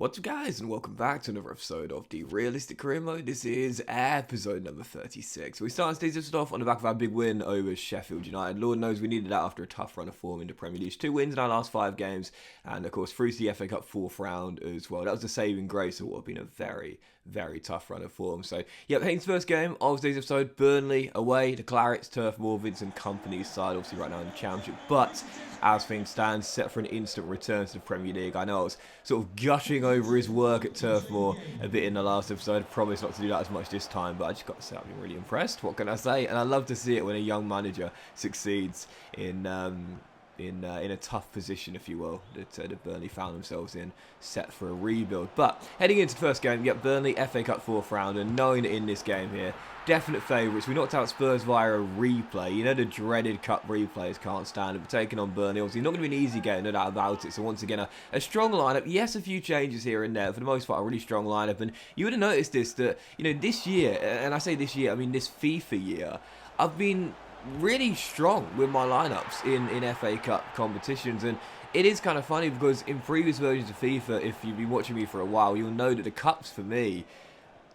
What's up guys, and welcome back to another episode of the Realistic Career Mode. This is episode number 36. We start today's episode off on the back of our big win over Sheffield United. Lord knows we needed that after a tough run of form in the Premier League. 2 wins in our last 5 games, and of course through to the FA Cup 4th round as well. That was the saving grace of what would have been a very tough run of form. So, heading to the first game of today's episode, Burnley away, the Clarets, Turf Moor, Vincent Kompany's side, obviously right now in the Championship. But as things stand, set for an instant return to the Premier League. I know I was sort of gushing over his work at Turf Moor a bit in the last episode. Promise not to do that as much this time, but I just got to say I've been really impressed. What can I say? And I love to see it when a young manager succeeds in a tough position, if you will, that Burnley found themselves in, set for a rebuild. But heading into the first game, Burnley FA Cup 4th round, and knowing that in this game here, definite favourites. We knocked out Spurs via a replay. You know, the dreaded cup replays can't stand it. But taking on Burnley, obviously not going to be an easy game, no doubt about it. So once again, a strong lineup. Yes, a few changes here and there. For the most part, a really strong lineup. And you would have noticed this, that, this year, and I say this year, I mean this FIFA year, I've been really strong with my lineups in FA Cup competitions. And it is kind of funny because in previous versions of FIFA, if you've been watching me for a while, you'll know that the cups for me,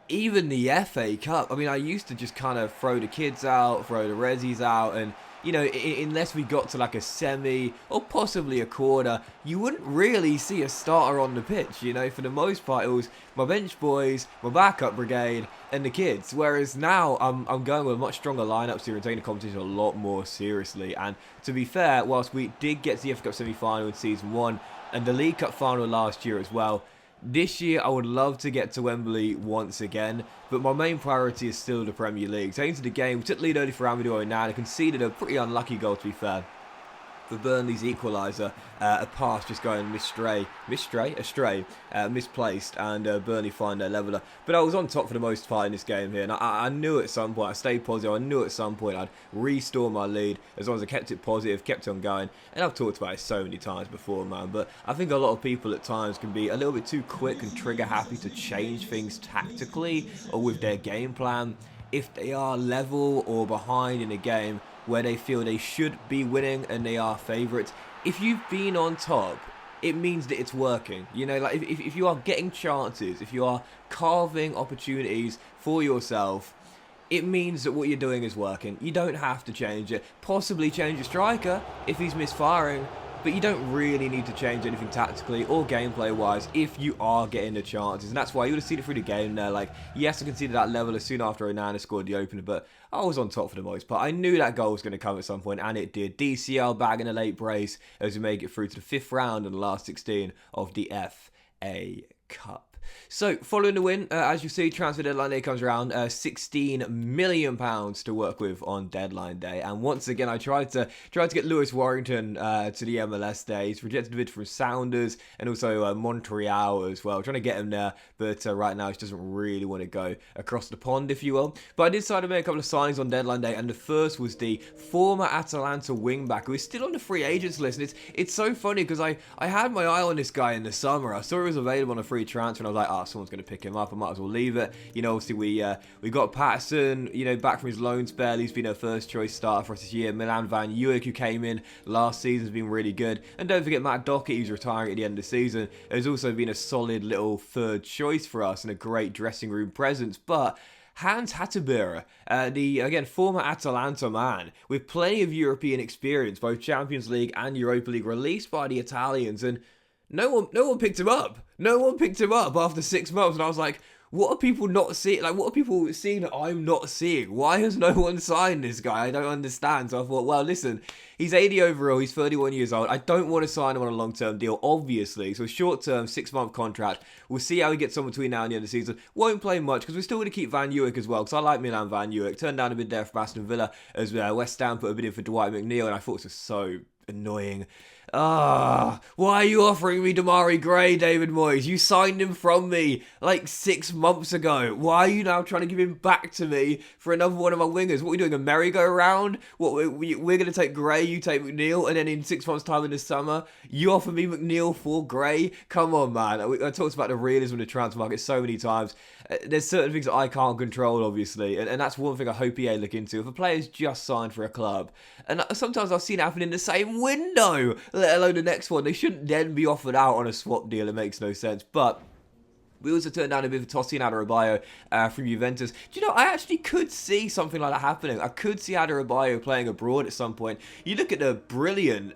even the FA Cup, I mean, I used to just kind of throw the kids out, throw the resis out, and, unless we got to like a semi or possibly a quarter, you wouldn't really see a starter on the pitch, For the most part, it was my bench boys, my backup brigade, and the kids. Whereas now, I'm going with much stronger lineups here and taking the competition a lot more seriously. And to be fair, whilst we did get to the FA Cup semi-final in Season 1, and the League Cup final last year as well, this year, I would love to get to Wembley once again, but my main priority is still the Premier League. Taking to the game, we took the lead early for Amadou Onana, conceded a pretty unlucky goal, to be fair, for Burnley's equaliser. A pass just going astray, misplaced, and Burnley find their leveller. But I was on top for the most part in this game here, and I knew at some point, I stayed positive, I knew at some point I'd restore my lead, as long as I kept it positive, kept on going. And I've talked about it so many times before, man, but I think a lot of people at times can be a little bit too quick and trigger happy to change things tactically or with their game plan if they are level or behind in a game where they feel they should be winning and they are favourites. If you've been on top, it means that it's working. Like if you are getting chances, if you are carving opportunities for yourself, it means that what you're doing is working. You don't have to change it. Possibly change your striker if he's misfiring, but you don't really need to change anything tactically or gameplay-wise if you are getting the chances. And that's why you would have seen it through the game there. Like, yes, I conceded that level as soon after Onana scored the opener, but I was on top for the most part. I knew that goal was going to come at some point, and it did. DCL bagging a late brace as we make it through to the 5th round and the last 16 of the FA Cup. So, following the win, as you see, transfer deadline day comes around, £16 million to work with on deadline day. And once again, I tried to get Lewis Warrington to the MLS day. He's rejected a bid from Sounders and also Montreal as well. Trying to get him there, but right now he doesn't really want to go across the pond, if you will. But I did decide to make a couple of signings on deadline day, and the first was the former Atalanta wingback, who is still on the free agents list. And it's so funny because I had my eye on this guy in the summer. I saw he was available on a free transfer, and I was like, someone's going to pick him up. I might as well leave it. Obviously we got Patterson, back from his loan spell. He's been a first choice starter for us this year. Milan Van Uwijk, who came in last season, has been really good. And don't forget Matt Dockett, who's retiring at the end of the season, has also been a solid little third choice for us and a great dressing room presence. But Hans Hatteberger, the, again, former Atalanta man, with plenty of European experience, both Champions League and Europa League, released by the Italians, and no one picked him up. No one picked him up after 6 months, and I was like, what are people not seeing? Like, what are people seeing that I'm not seeing? Why has no one signed this guy? I don't understand. So I thought, well, listen, he's 80 overall, he's 31 years old. I don't want to sign him on a long-term deal, obviously. So a short-term, 6-month contract. We'll see how he gets on between now and the end of the season. Won't play much, because we're still going to keep Van Uwijk as well, because I like Milan Van Uwijk. Turned down a bid there for Aston Villa as well. West Ham put a bid in for Dwight McNeil, and I thought it was so annoying. Why are you offering me Damari Gray, David Moyes? You signed him from me like 6 months ago. Why are you now trying to give him back to me for another one of my wingers? What are we doing, a merry-go-round? What, we're going to take Gray, you take McNeil, and then in 6 months' time in the summer, you offer me McNeil for Gray? Come on, man. I talked about the realism of the transfer market so many times. There's certain things that I can't control, obviously, and that's one thing I hope EA look into. If a player's just signed for a club, and sometimes I've seen it happen in the same window, let alone the next one, they shouldn't then be offered out on a swap deal. It makes no sense. But We also turned down a bit of Totti and Adarabioyo from Juventus. Do you know, I actually could see something like that happening. I could see Adarabioyo playing abroad at some point. You look at the brilliant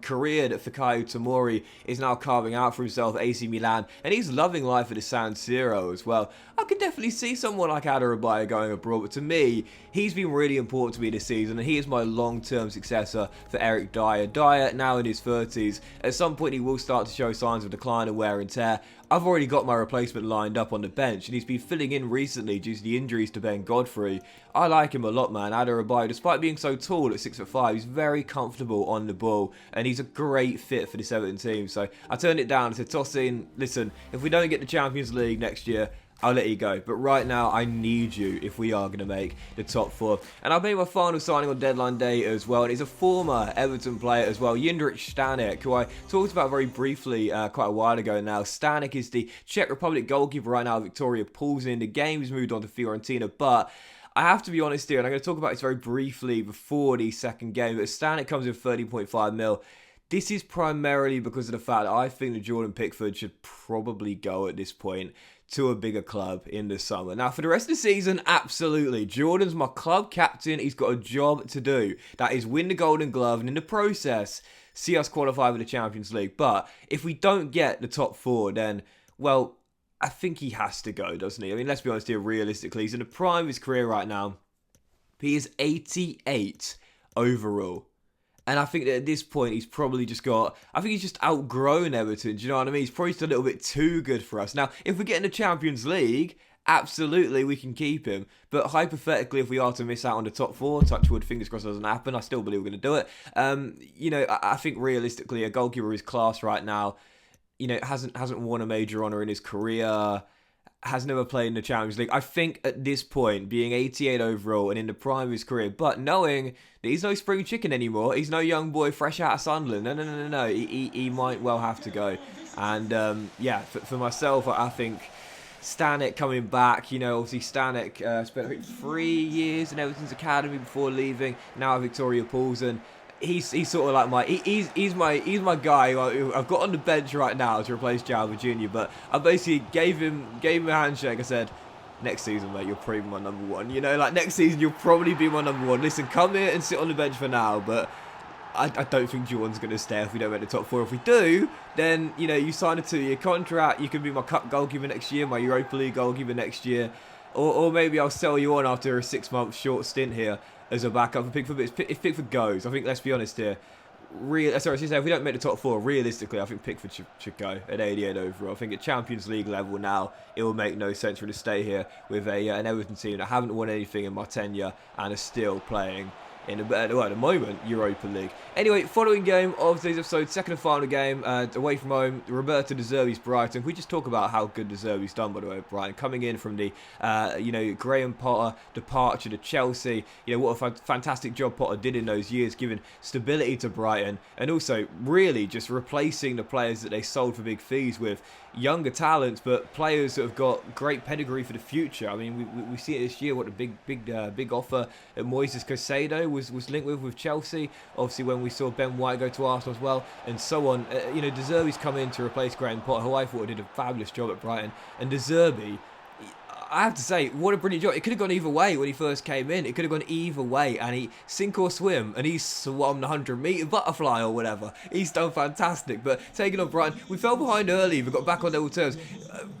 career that Fikayo Tomori is now carving out for himself at AC Milan, and he's loving life at the San Siro as well. I could definitely see someone like Adarabioyo going abroad, but to me, he's been really important to me this season, and he is my long-term successor for Eric Dyer. Dyer, now in his 30s, at some point he will start to show signs of decline and wear and tear. I've already got my replacement lined up on the bench, and he's been filling in recently due to the injuries to Ben Godfrey. I like him a lot, man. Adarabioyo, despite being so tall at 6'5", he's very comfortable on the ball, and he's a great fit for this Everton team. So I turned it down and said, Tosin, listen, if we don't get the Champions League next year, I'll let you go. But right now, I need you if we are going to make the top 4. And I've made my final signing on deadline day as well. And he's a former Everton player as well, Jindřich Stanek, who I talked about very briefly quite a while ago now. Stanek is the Czech Republic goalkeeper right now, Victoria Plzeň. The game has moved on to Fiorentina, but I have to be honest here, and I'm going to talk about this very briefly before the second game, but Stanek comes in 30.5 mil. This is primarily because of the fact that I think that Jordan Pickford should probably go at this point to a bigger club in the summer. Now, for the rest of the season, absolutely. Jordan's my club captain. He's got a job to do. That is win the Golden Glove and in the process, see us qualify for the Champions League. But if we don't get the top 4, then, well, I think he has to go, doesn't he? I mean, let's be honest here, realistically. He's in the prime of his career right now. He is 88 overall. And I think that at this point, he's probably just I think he's just outgrown Everton. Do you know what I mean? He's probably just a little bit too good for us. Now, if we get in the Champions League, absolutely, we can keep him. But hypothetically, if we are to miss out on the top 4, touch wood, fingers crossed doesn't happen, I still believe we're going to do it. You know, I think realistically, a goalkeeper of his class right now, you know, hasn't won a major honour in his career, has never played in the Champions League. I think at this point, being 88 overall and in the prime of his career, but knowing that he's no spring chicken anymore, he's no young boy fresh out of Sunderland. No. He might well have to go. And yeah, for myself, I think Stanek coming back, you know, obviously Stanek spent I think 3 years in Everton's academy before leaving. Now Victoria Plzeň. He's sort of like he's my guy who I've got on the bench right now to replace Jao Jr. But I basically gave him a handshake. I said, next season, mate, you'll probably be my number 1. You know, like next season you'll probably be my number 1. Listen, come here and sit on the bench for now, but I don't think Jordan's going to stay if we don't make the top 4. If we do, then, you know, you sign a 2-year contract. You can be my cup goalkeeper next year, my Europa League goalkeeper next year, or maybe I'll sell you on after a 6-month short stint here as a backup for Pickford. But if Pickford goes, I think, let's be honest here, if we don't make the top 4, realistically, I think Pickford should go at 88 overall. I think at Champions League level now, it will make no sense for him to stay here with an Everton team that haven't won anything in my tenure and are still playing in at the moment, Europa League. Anyway, following game of today's episode, second and final game, away from home, Roberto De Zerbi's Brighton. Can we just talk about how good De Zerbi's done, by the way, with Brighton? Coming in from the, you know, Graham Potter departure to Chelsea. You know, what a fantastic job Potter did in those years, giving stability to Brighton, and also really just replacing the players that they sold for big fees with younger talents, but players that have got great pedigree for the future. I mean, we see it this year, what the big offer that Moises Caicedo was linked with Chelsea. Obviously, when we saw Ben White go to Arsenal as well, and so on. You know, De Zerbi's come in to replace Graham Potter, who I thought did a fabulous job at Brighton. And De Zerbi, I have to say, what a brilliant job. It could have gone either way when he first came in. It could have gone either way, and he sink or swim, and he's swum the 100-metre butterfly or whatever. He's done fantastic, but taking on Brighton, we fell behind early, but got back on level terms.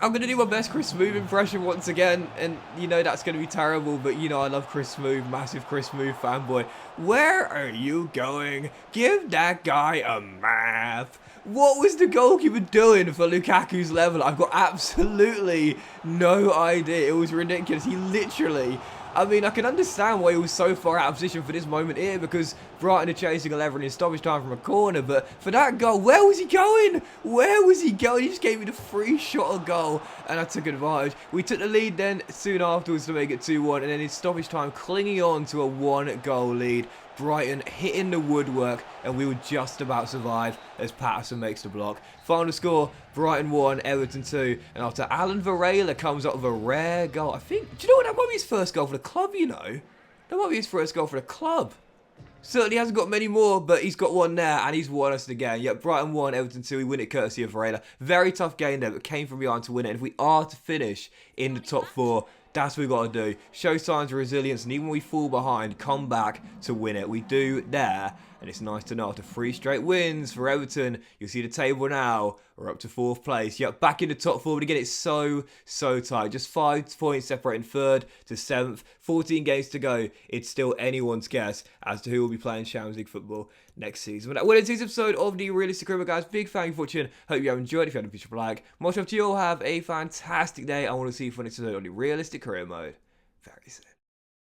I'm going to do my best Chris Smoove impression once again, and you know that's going to be terrible, but you know I love Chris Smoove, massive Chris Smoove fanboy. Where are you going? Give that guy a math. What was the goalkeeper doing for Lukaku's level? I've got absolutely no idea. It was ridiculous. He literally... I mean, I can understand why he was so far out of position for this moment here, because Brighton are chasing 11 in stoppage time from a corner, but for that goal, where was he going? Where was he going? He just gave me the free shot of goal, and I took advantage. We took the lead then soon afterwards to make it 2-1, and then in stoppage time, clinging on to a 1-goal lead. Brighton hitting the woodwork, and we would just about survive as Patterson makes the block. Final score, Brighton 1, Everton 2, and after Alan Varela comes up with a rare goal. I think, do you know what, that might be his first goal for the club, you know? That might be his first goal for the club. Certainly hasn't got many more, but he's got one there, and he's won us again. Yep, Brighton 1, Everton 2. We win it courtesy of Varela. Very tough game there, but came from behind to win it. And if we are to finish in the top 4, that's what we've got to do. Show signs of resilience, and even when we fall behind, come back to win it. We do there, and it's nice to know after 3 straight wins for Everton, you'll see the table now. We're up to 4th place. Yep, back in the top 4, but again, it's so tight. Just 5 points separating 3rd to 7th. 14 games to go. It's still anyone's guess as to who will be playing Champions League football next season. Well, in today's episode of the Realistic Career, guys, big thank you for watching. Hope you have enjoyed. If you had a feature like, much love to you all. Have a fantastic day. I want to see you for next episode on the Realistic Career Mode very soon.